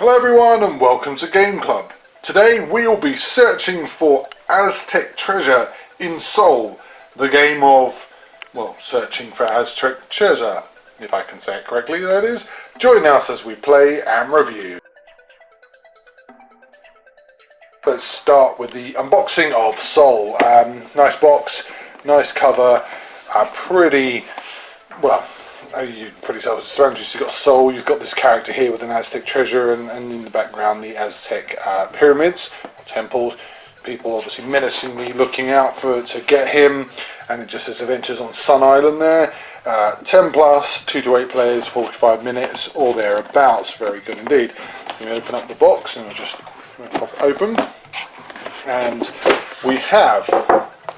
Hello everyone and welcome to Game Club. Today we'll be searching for Aztec treasure in Sol, the game of, well, searching for Aztec treasure, if I can say it correctly, that is. Join us as we play and review. Let's start with the unboxing of Sol. Nice box, nice cover, pretty, well, pretty self-explanatory. You've got Sol, you've got this character here with an Aztec treasure, and in the background the Aztec pyramids, temples, people obviously menacingly looking out to get him, and it just says Adventures on Sun Island there. 10 plus, 2 to 8 players, 45 minutes or thereabouts. Very good indeed. So we open up the box and we'll just pop it open, and we have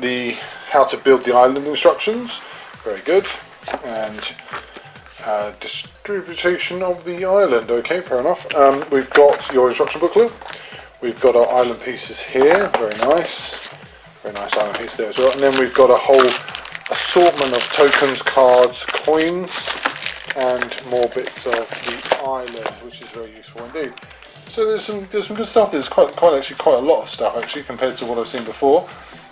the how to build the island instructions. Very good. And distribution of the island. Okay, fair enough. We've got your instruction booklet. We've got our island pieces here. Very nice island piece there as well. And then we've got a whole assortment of tokens, cards, coins, and more bits of the island, which is very useful indeed. So there's some good stuff. There's quite a lot of stuff actually compared to what I've seen before,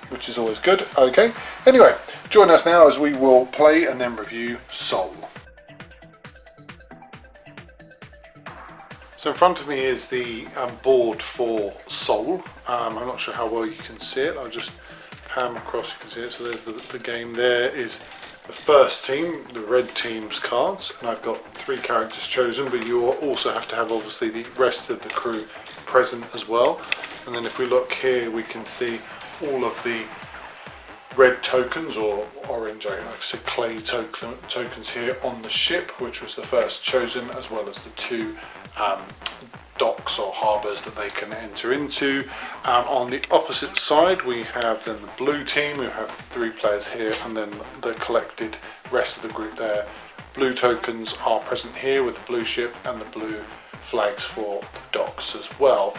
which is always good. Okay, anyway, join us now as we will play and then review Sol. So in front of me is the board for Sol. I'm not sure how well you can see it. I'll just pan across, you can see it. So there's the game. There is the first team, the red team's cards, and I've got 3 characters chosen, but you also have to have obviously the rest of the crew present as well. And then if we look here, we can see all of the red tokens, or orange, I said clay tokens here on the ship, which was the first chosen, as well as the 2 docks or harbours that they can enter into. On the opposite side we have then the blue team, who have 3 players here, and then the collected rest of the group there. Blue tokens are present here with the blue ship and the blue flags for the docks as well.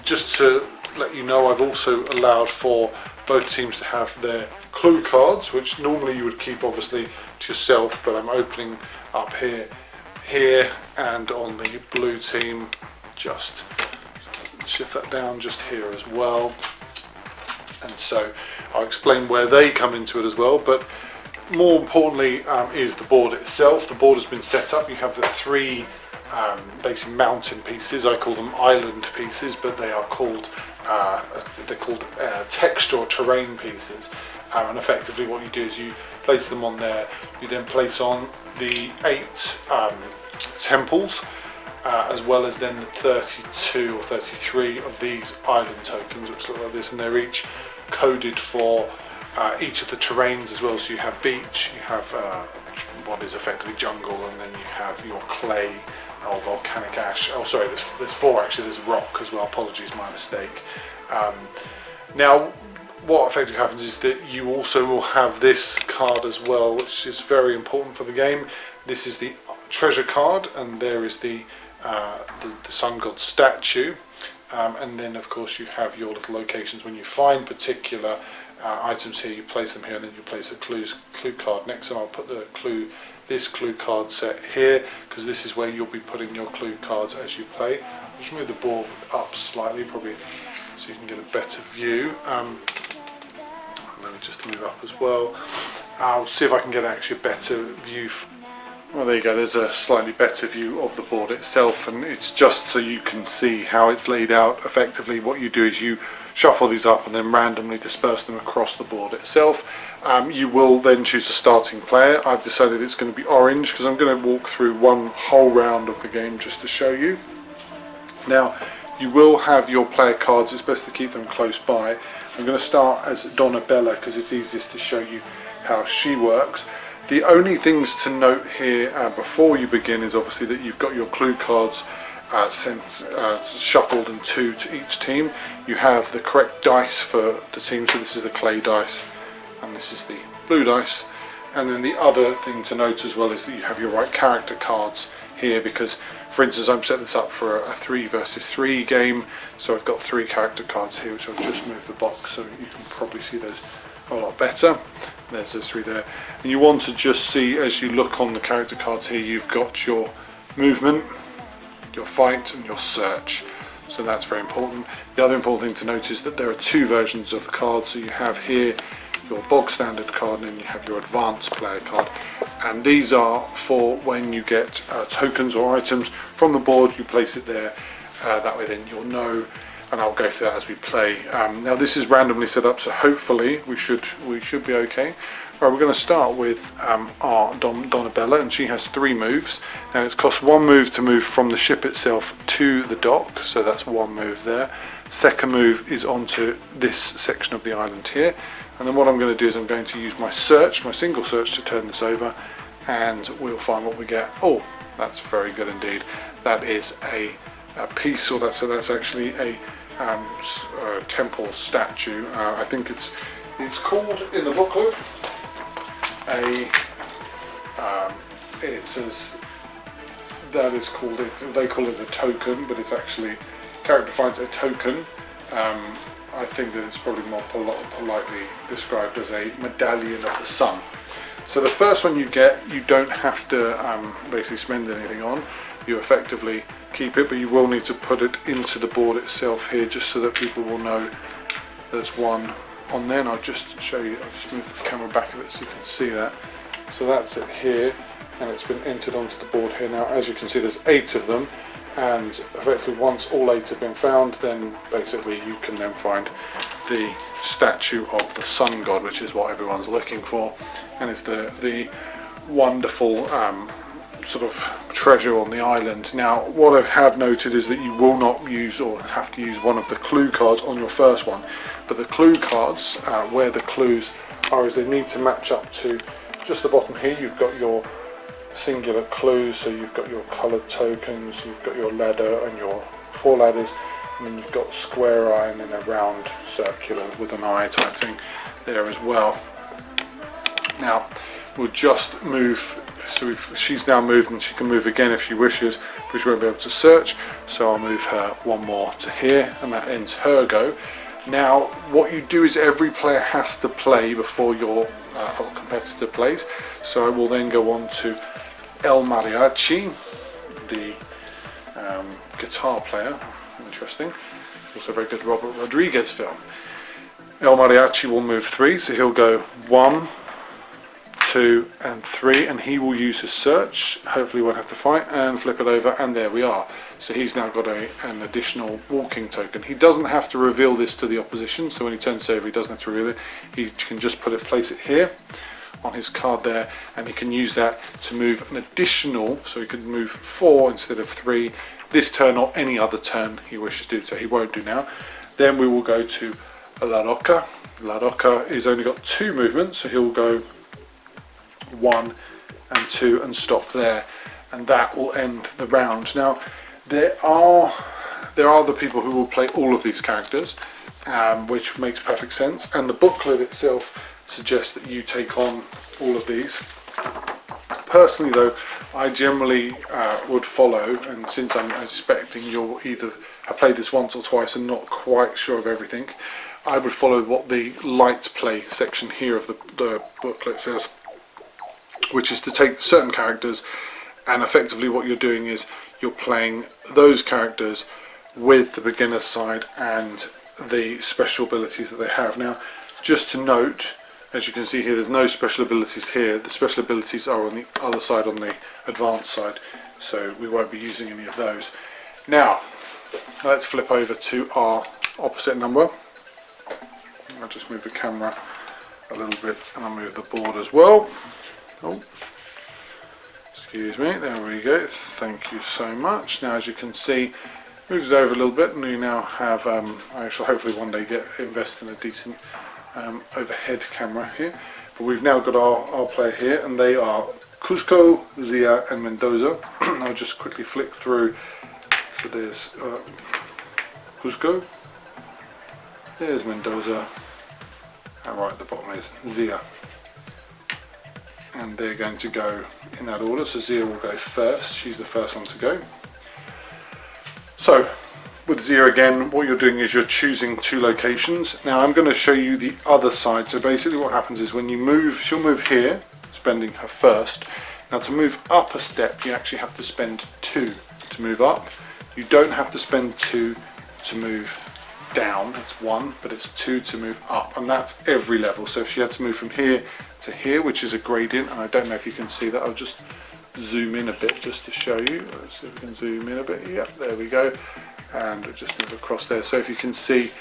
Just to let you know, I've also allowed for both teams to have their clue cards, which normally you would keep obviously to yourself, but I'm opening up here, and on the blue team, just shift that down just here as well. And so I'll explain where they come into it as well, but more importantly is the board itself. The board has been set up. You have the 3 basically mountain pieces. I call them island pieces, but they are called texture or terrain pieces. And effectively what you do is you place them on there. You then place on the 8 temples, as well as then the 32 or 33 of these island tokens, which look like this, and they're each coded for each of the terrains as well. So you have beach, you have what is effectively jungle, and then you have your clay or volcanic ash. Oh sorry, there's 4 actually. There's rock as well, apologies, my mistake. Now what effectively happens is that you also will have this card as well, which is very important for the game. This is the treasure card, and there is the sun god statue, and then of course you have your little locations. When you find particular items here, you place them here, and then you place a clue card next. And I'll put this clue card set here, because this is where you'll be putting your clue cards as you play. I'll just move the board up slightly, probably so you can get a better view. Let me just move up as well. I'll see if I can get actually a better view. Well, there you go, there's a slightly better view of the board itself, and it's just so you can see how it's laid out. Effectively what you do is you shuffle these up and then randomly disperse them across the board itself. You will then choose a starting player. I've decided it's going to be orange because I'm going to walk through one whole round of the game just to show you. Now you will have your player cards, it's best to keep them close by. I'm going to start as Donna Bella because it's easiest to show you how she works. The only things to note here before you begin is obviously that you've got your clue cards shuffled and 2 to each team. You have the correct dice for the team, so this is the clay dice and this is the blue dice. And then the other thing to note as well is that you have your right character cards here, because for instance I'm setting this up for a 3 versus 3 game, so I've got 3 character cards here, which I'll just move the box so you can probably see those a lot better. There's those 3 there, and you want to just see, as you look on the character cards here, you've got your movement, your fight and your search. So that's very important. The other important thing to note is that there are two versions of the card. So you have here your bog standard card, and then you have your advanced player card, and these are for when you get tokens or items from the board. You place it there, that way then you'll know, and I'll go through that as we play. Now this is randomly set up, so hopefully we should be okay. Right, we're going to start with our Donabella, and she has 3 moves. Now it costs 1 move to move from the ship itself to the dock, so that's 1 move there. Second move is onto this section of the island here, and then what I'm going to do is I'm going to use my search, my single search, to turn this over, and we'll find what we get. Oh, that's very good indeed. That is a piece, or so that's actually a temple statue. I think it's called in the booklet it says that is called they call it a token, but it's actually, character finds a token. I think that it's probably more politely described as a medallion of the sun. So the first one you get, you don't have to basically spend anything on. You effectively keep it, but you will need to put it into the board itself here, just so that people will know there's one on there. And I'll just show you, I'll just move the camera back a bit so you can see that. So that's it here, and it's been entered onto the board here. Now as you can see, there's 8 of them, and effectively once all 8 have been found, then basically you can then find the statue of the sun god, which is what everyone's looking for, and it's the wonderful sort of treasure on the island. Now what I have noted is that you will not use, or have to use, one of the clue cards on your first one, but the clue cards, where the clues are, is they need to match up to just the bottom here. You've got your singular clues, so you've got your coloured tokens, you've got your ladder and your 4 ladders, and then you've got square eye and then a round circular with an eye type thing there as well. Now we'll just move, so she's now moved, and she can move again if she wishes, but she won't be able to search, so I'll move her 1 more to here, and that ends her go. Now what you do is every player has to play before your competitor plays, so I will then go on to El Mariachi, the guitar player. Interesting, also a very good Robert Rodriguez film. El Mariachi will move 3, so he'll go 1, 2 and 3, and he will use his search, hopefully won't have to fight, and flip it over, and there we are. So he's now got an additional walking token. He doesn't have to reveal this to the opposition, so when he turns over he doesn't have to reveal it. He can just place it here on his card there, and he can use that to move an additional, so he can move 4 instead of 3 this turn, or any other turn he wishes to do, so he won't do now. Then we will go to La Rocca. La Rocca is only got 2 movements, so he'll go 1 and 2 and stop there, and that will end the round. Now there are the people who will play all of these characters, which makes perfect sense, and the booklet itself suggests that you take on all of these. Personally though, I generally would follow, and since I'm expecting you'll either have played this once or twice and not quite sure of everything, I would follow what the light play section here of the booklet says, which is to take certain characters, and effectively what you're doing is you're playing those characters with the beginner side and the special abilities that they have. Now just to note, as you can see here, there's no special abilities here. The special abilities are on the other side, on the advanced side, so we won't be using any of those. Now let's flip over to our opposite number. I'll just move the camera a little bit, and I'll move the board as well. Oh, excuse me, there we go, thank you so much. Now as you can see, moves it over a little bit, and we now have, I shall hopefully one day invest in a decent overhead camera here, but we've now got our player here, and they are Cusco, Zia and Mendoza. I'll just quickly flick through. So there's Cusco, there's Mendoza, and right at the bottom is Zia. And they're going to go in that order, so Zia will go first. She's the first one to go. So with Zia again, what you're doing is you're choosing 2 locations. Now I'm going to show you the other side. So basically what happens is when you move, she'll move here, spending her first. Now to move up a step you actually have to spend 2 to move up. You don't have to spend 2 to move down, it's 1, but it's 2 to move up, and that's every level. So if you had to move from here to here, which is a gradient, and I don't know if you can see that, I'll just zoom in a bit just to show you. Let's see if we can zoom in a bit. Yep, there we go, and we'll just move across there. So if you can see,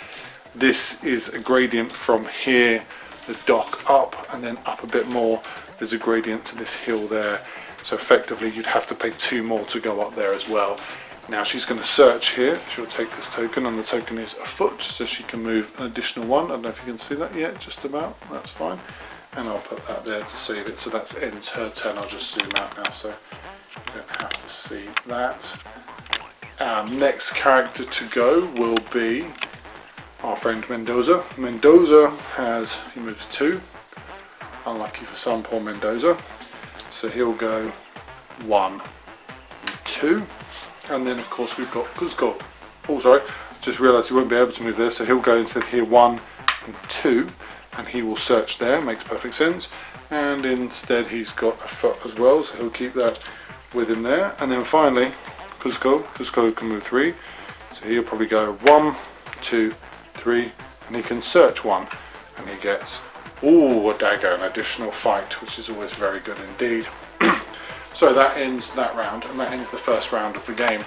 this is a gradient from here, the dock up, and then up a bit more, there's a gradient to this hill there. So effectively you'd have to pay 2 more to go up there as well. Now she's going to search here. She'll take this token, and the token is a foot, so she can move an additional 1. I don't know if you can see that yet, just about, that's fine. And I'll put that there to save it, so that ends her turn. I'll just zoom out now so you don't have to see that. Next character to go will be our friend Mendoza. Mendoza he moves 2. Unlucky for some, poor Mendoza. So he'll go 1 and 2. And then of course we've got Cuzco. Oh sorry, just realised he won't be able to move there, so he'll go instead here 1 and 2, and he will search there, makes perfect sense. And instead he's got a foot as well, so he'll keep that with him there. And then finally Cuzco can move 3, so he'll probably go 1, 2, 3, and he can search 1, and he gets a dagger, an additional fight, which is always very good indeed. So that ends that round, and that ends the first round of the game.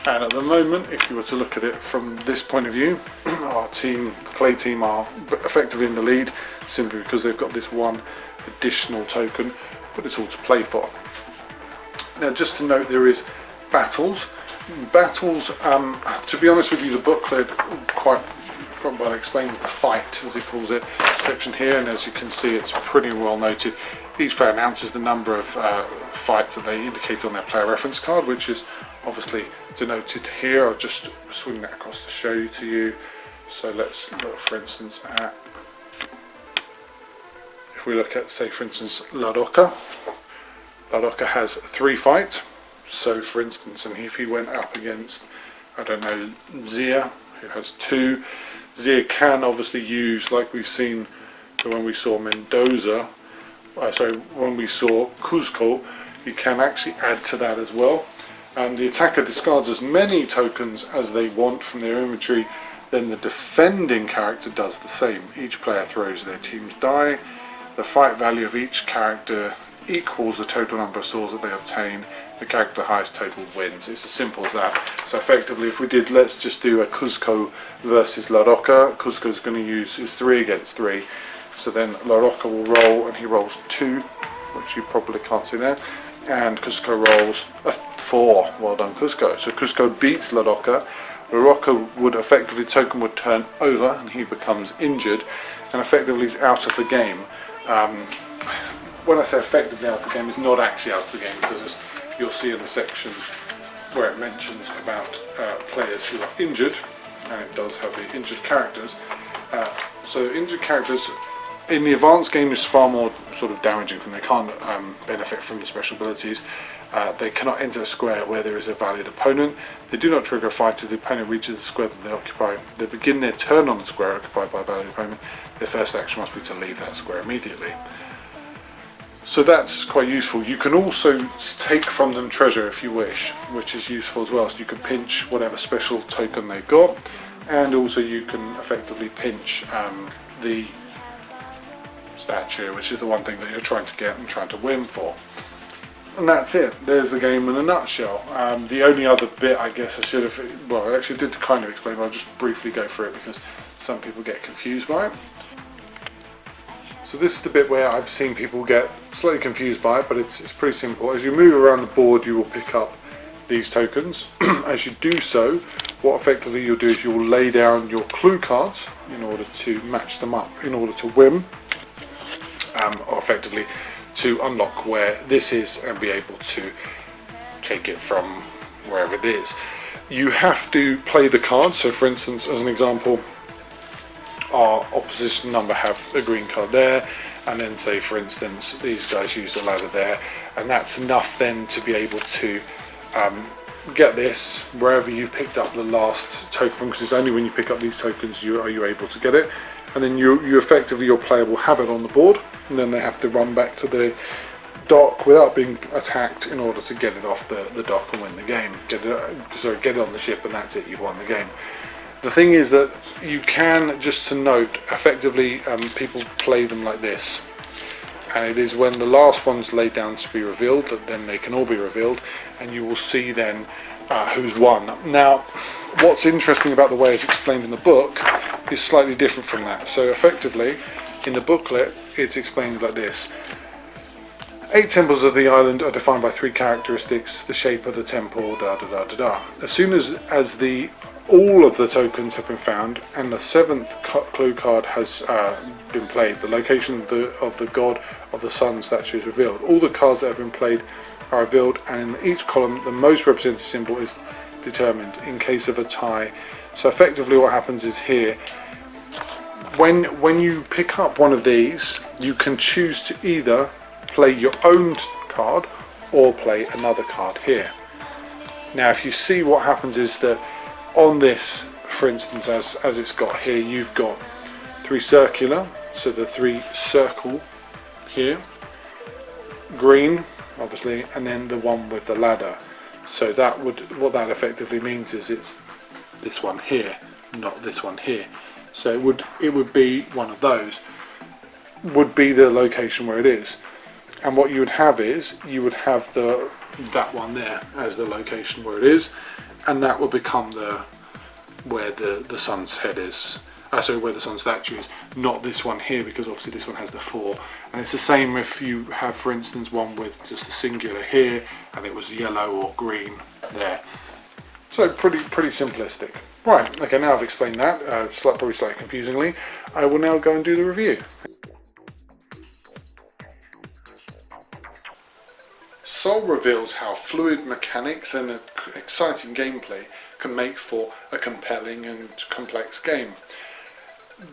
And at the moment, if you were to look at it from this point of view, our team, the play team, are effectively in the lead simply because they've got this 1 additional token, but it's all to play for. Now just to note, there is battles. Battles, to be honest with you, the booklet quite well explains the fight, as he calls it, section here, and as you can see it's pretty well noted. Each player announces the number of fights that they indicate on their player reference card, which is obviously denoted here. I'll just swing that across to show you to you. So let's look, for instance, at, if we look at, say for instance, Ladoka. Ladoka has 3 fights. So for instance, and if he went up against, I don't know, Zia, who has 2, Zia can obviously use, like we've seen when we saw Mendoza, when we saw Cuzco, you can actually add to that as well. And the attacker discards as many tokens as they want from their inventory, then the defending character does the same. Each player throws their team's die. The fight value of each character equals the total number of swords that they obtain. The character with the highest total wins. It's as simple as that. So effectively, if we did, let's just do a Cuzco versus Ladoka. Cuzco's going to use his 3 against 3. So then Ladoka will roll, and he rolls 2, which you probably can't see there. And Cuzco rolls a 4. Well done, Cuzco. So Cuzco beats Ladoka. Ladoka would effectively, token would turn over, and he becomes injured, and effectively is out of the game. When I say effectively out of the game, it's not actually out of the game, because as you'll see in the section where it mentions about players who are injured, and it does have the injured characters. So injured characters in the advanced game is far more sort of damaging for them. They can't benefit from the special abilities. They cannot enter a square where there is a valid opponent. They do not trigger a fight if the opponent reaches the square that they occupy. They begin their turn on the square occupied by a valid opponent. Their first action must be to leave that square immediately. So that's quite useful. You can also take from them treasure if you wish, which is useful as well. So you can pinch whatever special token they've got, and also you can effectively pinch the statue, which is the one thing that you're trying to get and trying to win for. And that's it. There's the game in a nutshell. The only other bit, I guess I should have, well, I actually did kind of explain, but I'll just briefly go through it because some people get confused by it. So this is the bit where I've seen people get slightly confused by it, but it's pretty simple. As you move around the board, you will pick up these tokens. As you do so, what effectively you'll do is you'll lay down your clue cards in order to match them up, in order to win, or effectively to unlock where this is and be able to take it from wherever it is. You have to play the cards. So for instance, as an example, our opposition number have a green card there, and then say for instance these guys use a ladder there, and that's enough then to be able to get this wherever you picked up the last token from, because it's only when you pick up these tokens are you able to get it. And then you effectively, your player will have it on the board, and then they have to run back to dock without being attacked in order to get it off the dock and win the game. Get it on the ship, and that's it, you've won the game. The thing is that you can, just to note, effectively people play them like this. And it is when the last one's laid down to be revealed that then they can all be revealed, and you will see then who's won. Now, what's interesting about the way it's explained in the book is slightly different from that. So effectively, in the booklet, it's explained like this. 8 temples of the island are defined by 3 characteristics: the shape of the temple, da da da da da. As soon as all of the tokens have been found and the 7th clue card has been played, the location of the god of the sun statue is revealed. All the cards that have been played are revealed, and in each column the most represented symbol is determined in case of a tie. So effectively what happens is here, when you pick up one of these, you can choose to either play your own card or play another card here. Now if you see, what happens is that on this, for instance, as it's got here, you've got 3 circular, so the 3 circle here, green obviously, and then the one with the ladder. So what that effectively means is it's this one here, not this one here. So it would be one of those, would be the location where it is. And what you would have is, you would have that one there as the location where it is, and that will become where the sun's head is. Where the sun statue is, not this one here, because obviously this one has the 4. And it's the same if you have, for instance, one with just a singular here, and it was yellow or green there. So pretty simplistic. Right, okay, now I've explained that, probably slightly confusingly. I will now go and do the review. Sol reveals how fluid mechanics and exciting gameplay can make for a compelling and complex game.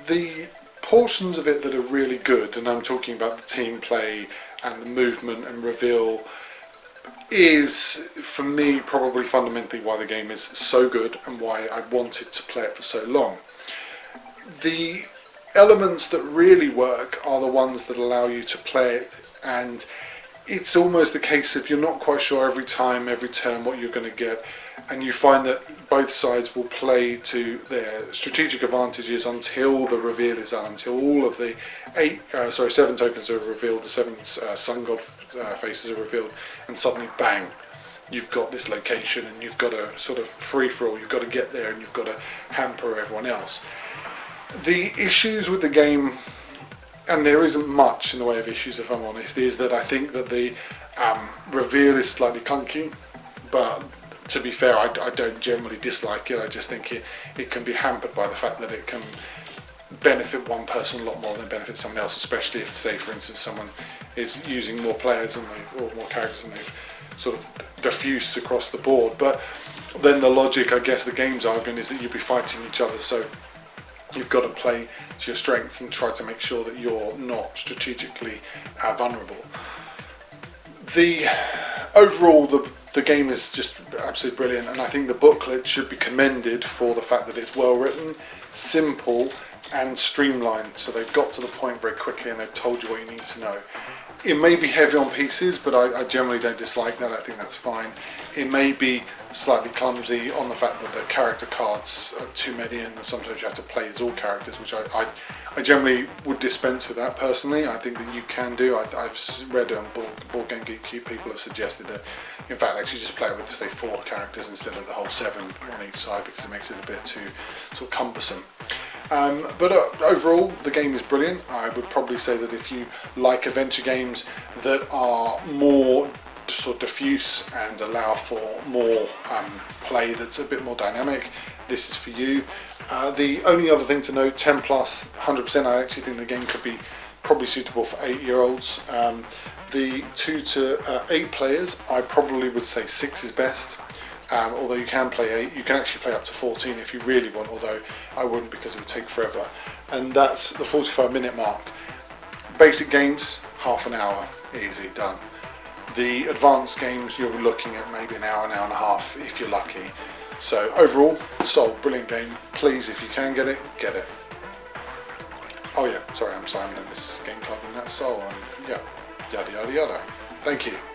The portions of it that are really good, and I'm talking about the team play and the movement and reveal, is for me probably fundamentally why the game is so good and why I wanted to play it for so long. The elements that really work are the ones that allow you to play it, and it's almost the case of you're not quite sure every time, every turn what you're going to get, and you find that both sides will play to their strategic advantages until the reveal is done, until all of the 7 tokens are revealed, the 7 sun god faces are revealed, and suddenly bang, you've got this location and you've got a sort of free-for-all, you've got to get there and you've got to hamper everyone else. The issues with the game, and there isn't much in the way of issues if I'm honest, is that I think that the reveal is slightly clunky, but to be fair, I don't generally dislike it. I just think it can be hampered by the fact that it can benefit one person a lot more than benefit someone else, especially if, say, for instance, someone is using more players or more characters and they've sort of diffused across the board. But then the logic, I guess, the game's arguing is that you'll be fighting each other, so you've got to play to your strengths and try to make sure that you're not strategically vulnerable. Overall, the game is just absolutely brilliant, and I think the booklet should be commended for the fact that it's well written, simple and streamlined, so they've got to the point very quickly and they've told you what you need to know. It may be heavy on pieces, but I generally don't dislike that. I think that's fine. It may be slightly clumsy on the fact that the character cards are too many and sometimes you have to play as all characters, which I generally would dispense with that personally. I think that you can do. I've read on Board Game Geek, people have suggested that, in fact, actually just play it with, say, 4 characters instead of the whole 7 on each side, because it makes it a bit too sort of cumbersome. But overall, the game is brilliant. I would probably say that if you like adventure games that are more sort of diffuse and allow for more play that's a bit more dynamic, this is for you. The only other thing to note, 10 plus, 100%, I actually think the game could be probably suitable for 8-year-olds. The 2 to 8 players, I probably would say 6 is best. Although you can play 8, you can actually play up to 14 if you really want, although I wouldn't because it would take forever. And that's the 45-minute mark. Basic games, half an hour, easy, done. The advanced games, you're looking at maybe an hour and a half if you're lucky. So overall, Sol, brilliant game. Please, if you can get it, get it. Oh yeah, sorry, I'm Simon and this is Game Club and that's Sol, and yeah, yada yada yada. Thank you.